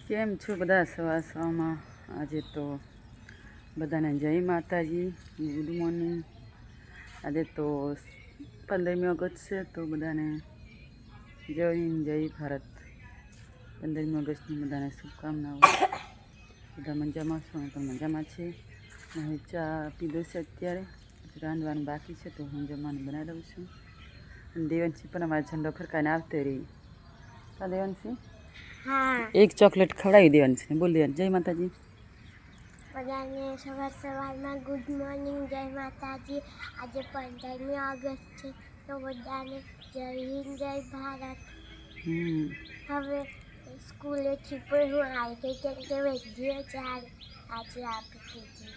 કેમ છો બધા સવારમાં? આજે તો બધાને જય માતાજી, ગુડ મોર્નિંગ. આજે તો 15મી ઓગસ્ટ છે, તો બધાને જય હિન્દ, જય ભારત. 15મી ઓગસ્ટની બધાને શુભકામનાઓ. બધા મજામાં છો? હું પણ મજામાં છે. હું ચા પીધો છે અત્યારે, રાંધવાનું બાકી છે, તો હું જમવાનું બનાવી દઉં છું. અને દેવનસિંહ પણ અમારા ઝંડો ફરકાઈને આવતે રહી. હા દેવનસિંહ, એક ચોકલેટ ખવડાવી દેવાની છે. બોલ દેવાની જય માતાજી. બધાને સવારમાં ગુડ મોર્નિંગ, જય માતાજી. આજે 15મી ઓગસ્ટ છે, તો બધાને જય હિન્દ, જય ભારત. હવે સ્કૂલેથી પણ હું આવી ગઈ, કેમ કે વેલીઓ ચાર આજે આપી દીધી.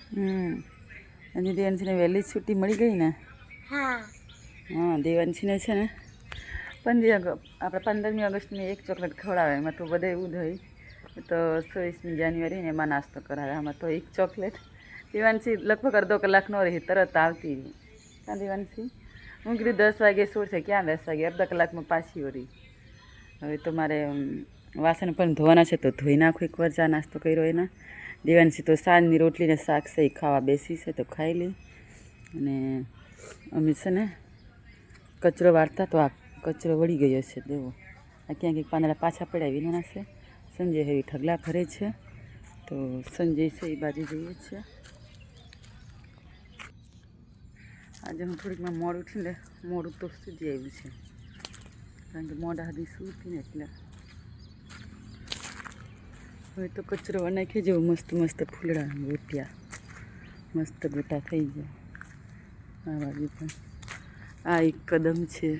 અને દેવાંશીને વહેલી છુટ્ટી મળી ગઈ ને? હા. દેવાંશીને છે ને આપણે 15મી ઓગસ્ટની એક ચોકલેટ ખવડાવે. એમાં તો બધે એવું થઈ તો 26મી જાન્યુઆરી ને એમાં નાસ્તો કરાવે. આમાં તો એક ચોકલેટ. દેવાંશી લગભગ અડધો કલાક ન રહી, તરત આવતી રહી. હા દેવાંશી, હું કીધું 10 વાગે છોડશે, ક્યાં 10 વાગે? અડધા કલાકમાં પાછી વળી. હવે તો મારે વાસણ પણ ધોવાના છે, તો ધોઈ નાખું એકવાર ચા નાસ્તો કર્યો એના. દેવાંશી તો સાંજની રોટલીને શાક સહી ખાવા બેસી છે, તો ખાઈ લે. અને અમે છે ને કચરો વાળતા, તો આ કચરો વળી ગયો છે. દેવો આ ક્યાંક પાંદડા પાછા પડ્યા વિનાના છે. સંજય હવે ઢગલા ભરે છે, તો સંજય છે એ બાજુ જઈએ છે. આજે હું થોડીકમાં મોડું ઉઠીને, મોડું તો સુધી આવ્યું છે, કારણ કે મોડા સુધી સૂતી ને એટલે. હવે તો કચરો નાખી જેવું મસ્ત ફૂલડા ગોટ્યા, મસ્ત ગોટા થઈ ગયા. આ બાજુ પણ આ એક કદમ છે.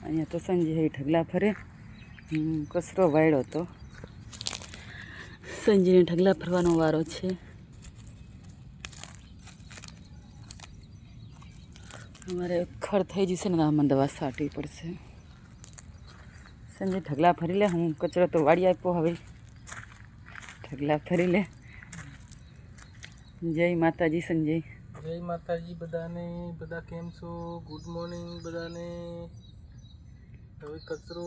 અહીંયા તો સંજય હવે ઢગલા ફરે. કચરો વાળ્યો તો સંજયને ઢગલા ફરવાનો વારો છે. અમારે ખર થઈ જશે ને, આમાં દવા છાંટવી પડશે. સંજય ઢગલા ફરી લે, હું કચરો તો વાળી આપ્યો. હવે ઢગલા ફરી લે. જય માતાજી સંજય. જય માતાજી બધાને. બધા કેમ છો? ગુડ મોર્નિંગ બધાને. હવે કચરો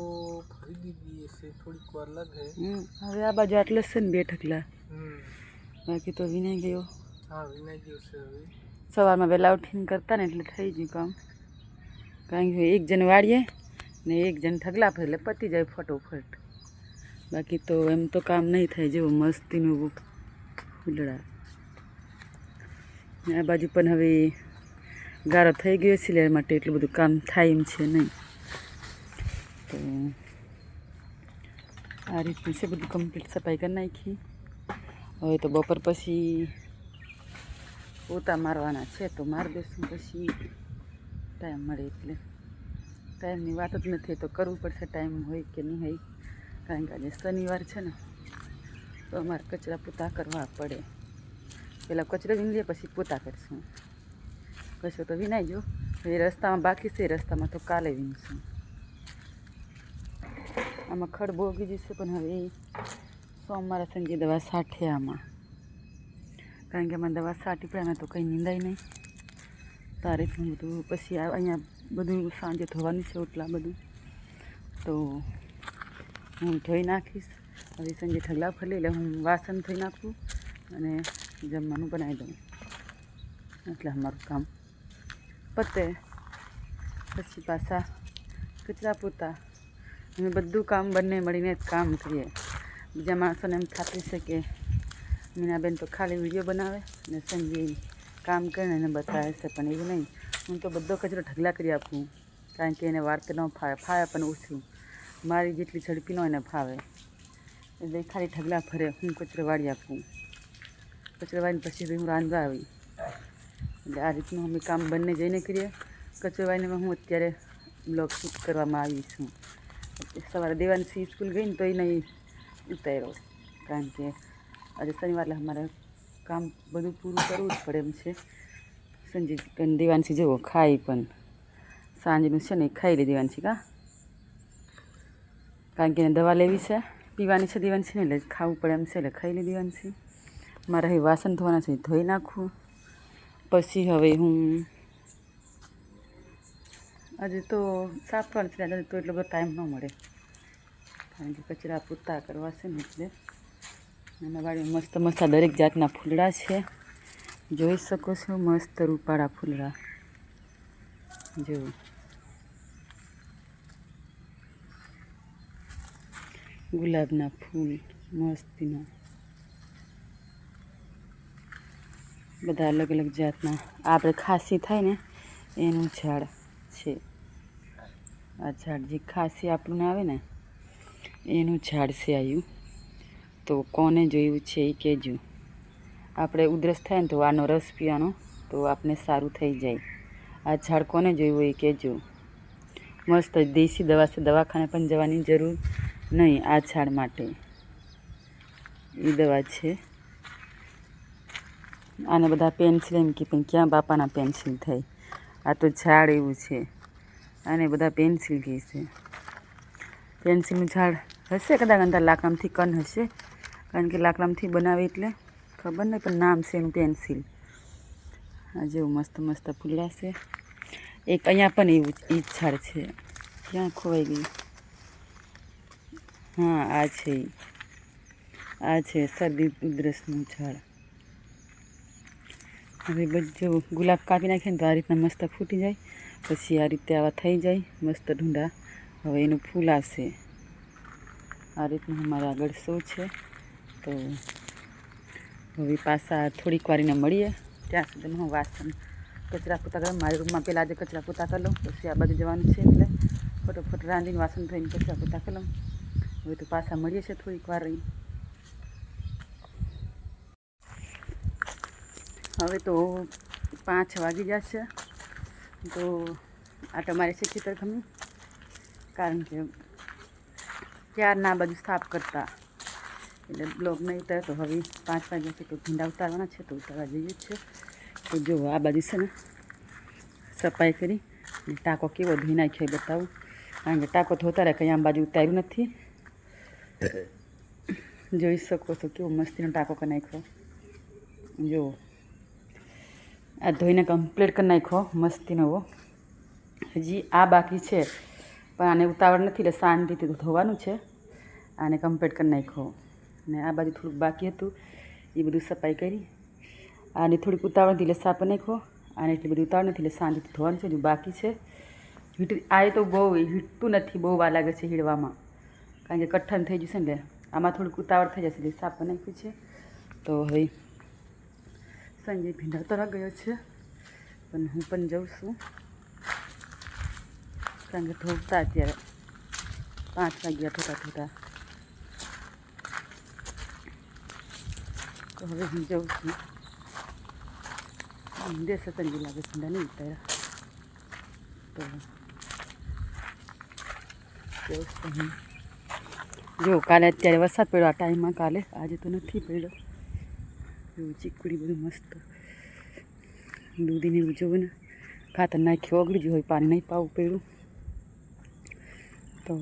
ભરી દીધી હશે, થોડીક વાર લાગે. હવે આ બાજુ આટલે છે ને 2 ઢગલા, બાકી તો વિનાઈ ગયો. હા, વિનાઈ ગયો છે. હવે સવારમાં વહેલા ઉઠીને કરતા ને એટલે થઈ ગયું કામ. કારણ કે એક જણ વાળીએ ને એક જણ ઢગલા ફરે એટલે પતી જાય ફટોફટ. બાકી તો એમ તો કામ નહીં થાય. જેવું મસ્તીનું ફૂલડા. આ બાજુ પણ હવે ગારો થઈ ગયો છે, એટલે માટે એટલું બધું કામ થાય એમ છે નહીં. તો આ રીતનું છે બધું. કમ્પ્લીટ સફાઈ કરી નાખી. હવે તો બપોર પછી પોતા મારવાના છે, તો મારી દઈશું પછી ટાઈમ મળે એટલે. ટાઈમની વાત જ નથી, તો કરવું પડશે. ટાઈમ હોય કે નહીં હોય, કારણ કે આજે શનિવાર છે ને, તો અમારે કચરા પોતા કરવા પડે. પહેલાં કચરો વીણી લઈએ, પછી પોતા કરીશું. કચરો તો વિનાઈ ગયો, એ રસ્તામાં બાકી છે. રસ્તામાં તો કાલે વીણીશું. આમાં ખડ બહુ ઉગી જશે, પણ હવે સોમવારે સંજય દવા છાંટે આમાં, કારણ કે આમાં દવા છાંટી પડે. આમાં તો કંઈ નીંદાય નહીં. તારીખનું બધું પછી અહીંયા બધું સાંજે ધોવાનું છે, ઓટલા બધું તો હું ધોઈ નાખીશ. હવે સંજય ઢગલા ફરી એટલે હું વાસણ ધોઈ નાખું અને જમવાનું બનાવી દઉં, એટલે અમારું કામ પતે. પછી પાછા કચરા પોતા, અમે બધું કામ બંને મળીને જ કામ કરીએ. બીજા માણસોને એમ થતું છે કે મીનાબેન તો ખાલી વિડીયો બનાવે અને સંજય કામ કરીને એને બતાવે છે, પણ એવું નહીં. હું તો બધો કચરો ઢગલા કરી આપું, કારણ કે એને વાર્તે ન ફાવે પણ ઓછું. મારી જેટલી ઝડપી ન એને ફાવે, એટલે ખાલી ઢગલા ફરે. હું કચરો વાળી આપું. કચરો વાળીને પછી હું રાંધવા આવી. એટલે આ રીતનું અમે કામ બંને જઈને કરીએ. કચરો વાળીને હું અત્યારે બ્લોગ શૂટ કરવામાં આવી છું. સવારે દેવાંશી સ્કૂલ ગઈ ને તો એ નહીં ઉતાર્યો, કારણ કે આજે શનિવાર એટલે અમારે કામ બધું પૂરું કરવું જ પડે એમ છે. સંજય અને દેવાંશી જુઓ ખાઈ પણ સાંજનું છે ને, ખાઈ લે દેવાંશી. કારણ કે એને દવા લેવી છે, પીવાની છે દેવાંશીને, એટલે ખાવું પડે એમ છે, એટલે ખાઈ લે દેવાંશી. મારે હવે વાસણ ધોવાના છે, ધોઈ નાખું. પછી હવે હું આજે તો સાફ પણ છે, તો એટલો બધો ટાઈમ ન મળે. કારણ કે કચરા પૂરતા કરવા છે ને એટલે. અને વાડીમાં મસ્ત મસ્ત દરેક જાતના ફૂલડા છે, જોઈ શકો છો. મસ્ત રૂપાળા ફૂલડા જો. ગુલાબના ફૂલ મસ્તીના બધા અલગ અલગ જાતના. આપણે ખાંસી થાય ને એનું ઝાડ છે આ ઝાડ. જે ખાંસી આપણને આવે ને એનું ઝાડ છે આવ્યું. તો કોને જોયું છે એ કહેજો. આપણે ઉધરસ થાય ને તો આનો રસ પીવાનો તો આપણે સારું થઈ જાય. આ ઝાડ કોને જોયું હોય એ કહેજો. મસ્ત દેશી દવા છે, દવાખાને પણ જવાની જરૂર નહીં આ ઝાડ માટે. એ દવા છે. આને બધા પેન્સિલ એમ કે પણ ક્યાં બાપાના પેન્સિલ થાય, આ તો ઝાડ એવું છે. આને બધા પેન્સિલ કહે છે. પેન્સિલનું ઝાડ હશે કદાચ અંદર લાકડામાંથી કન હશે, કારણ કે લાકડામાંથી બનાવે એટલે ખબર નહીં, પણ નામ છે એનું પેન્સિલ. આ જેવું મસ્ત મસ્ત ફૂલા છે. એક અહીંયા પણ એવું એ જ ઝાડ છે. ક્યાં ખોવાઈ ગયું? હા આ છે, આ છે શરદી ઉધરસનું ઝાડ. હવે બધું ગુલાબ કાપી નાખીએ ને તો આ રીતના મસ્ત ફૂટી જાય. પછી આ રીતે આવા થઈ જાય મસ્ત ઢૂંઢા. હવે એનું ફૂલ આવશે. આ રીતનું અમારે આગળ શું છે. તો હવે પાછા થોડીક વારીને મળીએ. ત્યાં સુધી હું વાસણ કચરા પોતા કરું. મારા રૂમમાં પહેલાં આજે કચરા પોતા કરી લઉં, પછી આ બાજુ જવાનું છે એટલે ફટોફટ રાંધીને વાસણ ધોઈને કચરા પોતા કરી લઉં. હવે તો પાછા મળીએ છીએ થોડીક વાર રહી. હવે તો 5 વાગી જશે. તો આ તમારે છે ખેતરખમનું, કારણ કે ક્યારના બધું સાફ કરતા એટલે બ્લોગ નહીં ઉતારે. તો હવે 5 વાગ્યા છે તો ભીંડા ઉતારવાના છે, તો ઉતારવા જઈએ છે. તો જો આ બાજુ છે ને સફાઈ કરી ટાંકો કેવો ધોઈ નાખ્યો એ બતાવું. કારણ કે ટાંકો તો ઉતારે કંઈ આમ બાજુ ઉતાર્યું નથી. જોઈ શકો છો કેવો મસ્તીનો ટાંકો કરી નાખ્યો. જો આ ધોઈને કમ્પ્લીટ કરી નાખ્યો મસ્તીનો. હજી આ બાકી છે પણ આને ઉતાવળ નથી એટલે શાંતિથી ધોવાનું છે. આને કમ્પ્લીટ કરી નાખ્યો. અને આ બાજુ થોડુંક બાકી હતું એ બધું સફાઈ કરી. આને થોડીક ઉતાવળ નથી એટલે સાફ નાખ્યો. આને એટલી બધી ઉતાવળ નથી એટલે શાંતિથી ધોવાનું છે. હજુ બાકી છે. આ તો બહુ હીટતું નથી, બહુ વાર લાગે છે હીડવામાં, કારણ કે કઠણ થઈ જશે ને. આમાં થોડીક ઉતાવળ થઈ જશે એટલે સાફ નાખ્યું છે. તો હવે સંજય ભીંડા તરફ ગયો છે, પણ હું પણ જાઉં છું, કારણ કે ધોતા અત્યારે 5 વાગ્યા ધોતા. તો હવે હું જાઉં છું. દેશ સંજય લાગે ભીંડા નહીં ઉતાર્યા. તો જાઉં છું હું. જો કાલે અત્યારે વરસાદ પડ્યો આ ટાઈમમાં, કાલે આજે તો નથી પડ્યો. એવું ચીકુડી બધું મસ્ત દૂધીને એવું જોવું ને. ખાતર નાખ્યું ઓગળી ગયું હોય, પાણી નહીં પાવું પડ્યું. તો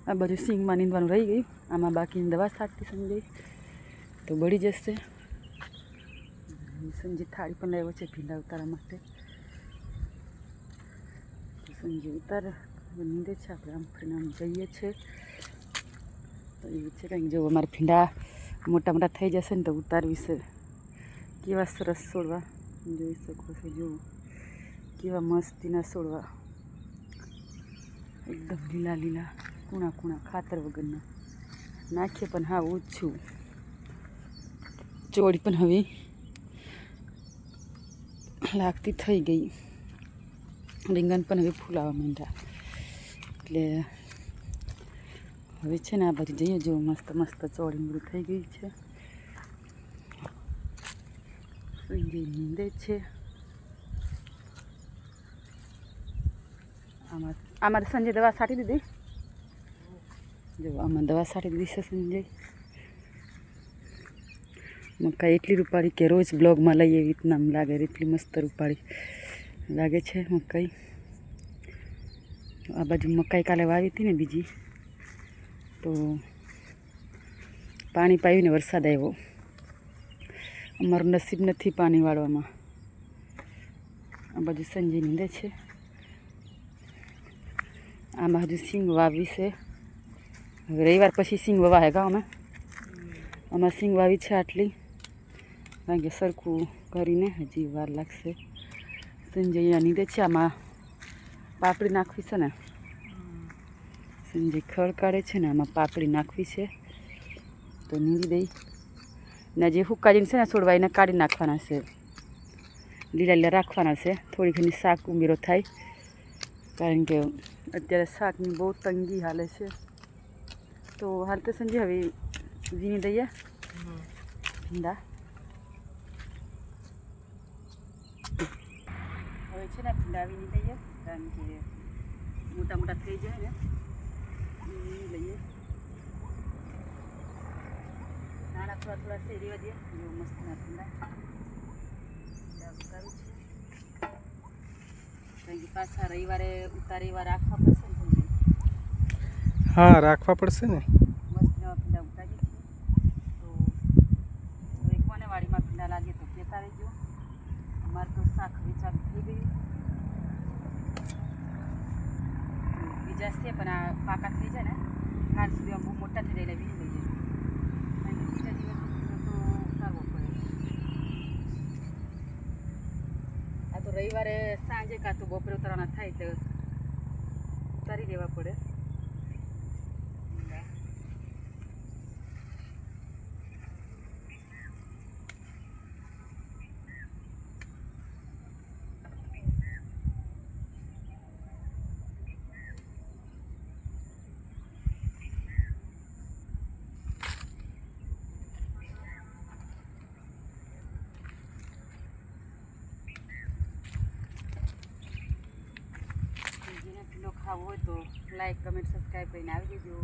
આ બાજુ સિંગમાં નીંદવાનું રહી ગયું. આમાં બાકીની દવા છાંટતી સંજય તો બળી જશે. સંજય થાળી પણ લાવ્યો છે ભીંડા ઉતારવા માટે. સંજય ઉતારે નીંદે છે. આપણે આમ ફરીને આમ જઈએ છીએ. તો એવું છે કંઈક જો અમારે ભીંડા મોટા મોટા થઈ જશે ને તો ઉતારવી છે. કેવા સરસ છોડવા જોઈ શકો છો. જુઓ કેવા મસ્તીના છોડવા, એકદમ લીલા લીલા કૂણા કૂણા, ખાતર વગરના નાખીએ પણ હા ઓછું. ચોળી પણ હવે લાગતી થઈ ગઈ. રીંગણ પણ હવે ફૂલાવા માંડ્યા. એટલે હવે છે ને આ બાજુ જઈએ. જો મસ્ત મસ્ત ચોળી બધું થઈ ગઈ છે. સંજય નીંદે છે. આમાં સંજય દવા છાંટી દીધી. જો આમાં દવા છાંટી દીધી છે સંજય. મકાઈ એટલી રૂપાળી કે રોજ બ્લોગમાં લઈએ એવી રીતના લાગે. એટલી મસ્ત રૂપાળી લાગે છે મકાઈ. આ બાજુ મકાઈ કાલે વાવી હતી ને બીજી, તો પાણી પાવીને વરસાદ આવ્યો. અમારું નસીબ નથી પાણી વાળવામાં. આ બાજુ સંજય નીંદે છે. આમાં હજુ સિંગ વાવી છે. હવે રવિવાર પછી સિંગ વાવા હે અમે આમાં સિંગ વાવી છે આટલી, કારણ કે સરખું કરીને હજી વાર લાગશે. સંજય અહીંયા નીંદે છે, આમાં પાપડી નાખવી છે ને, સંજય ખડ કાઢે છે ને, આમાં પાપડી નાખવી છે તો નીંદી દઈ. ને જે હુક્કાજીને છે ને છોડવા એને કાઢી નાખવાના છે, લીલા લીલા રાખવાના છે. થોડી ઘણી શાક ઉમેરો થાય, કારણ કે અત્યારે શાકની બહુ તંગી હાલે છે. તો હાલ તો સંજય હવે વીણી દઈએ ભીંડા. હવે છે ને ભીંડા વીણી દઈએ, કારણ કે મોટા મોટા થઈ જાય ને વીણી લઈએ. નાના થોડા થોડા છે રેવા દઈએ. એવો મસ્તના ભીંડા ઉતારું છે, કારણ કે પાછા રવિવારે રાખવા પડશે ને સંજય. હા, રાખવા પડશે ને. મસ્તના ભીંડા ઉતારીએ છીએ. તો હવે કોને વાડીમાં ભીંડા લાગે તો કહેતા રહેજો. અમારે તો શાક વેચાણ થઈ ગયું. બીજા છે પણ આ પાકા થઈ જાય ને કાલ સુધી બહુ મોટા થઈ જાય એટલે વીણી લઈએ. કારણ કે બીજા દિવસે તો ઉતારવો પડે. આ તો રવિવારે સાંજે કાં તો બપોરે ઉતારવાના થાય તો ઉતારી દેવા પડે. જેને ભીંડો ખાવો હોય તો લાઈક કમેન્ટ સબસ્ક્રાઈબ કરીને આવી દેજો.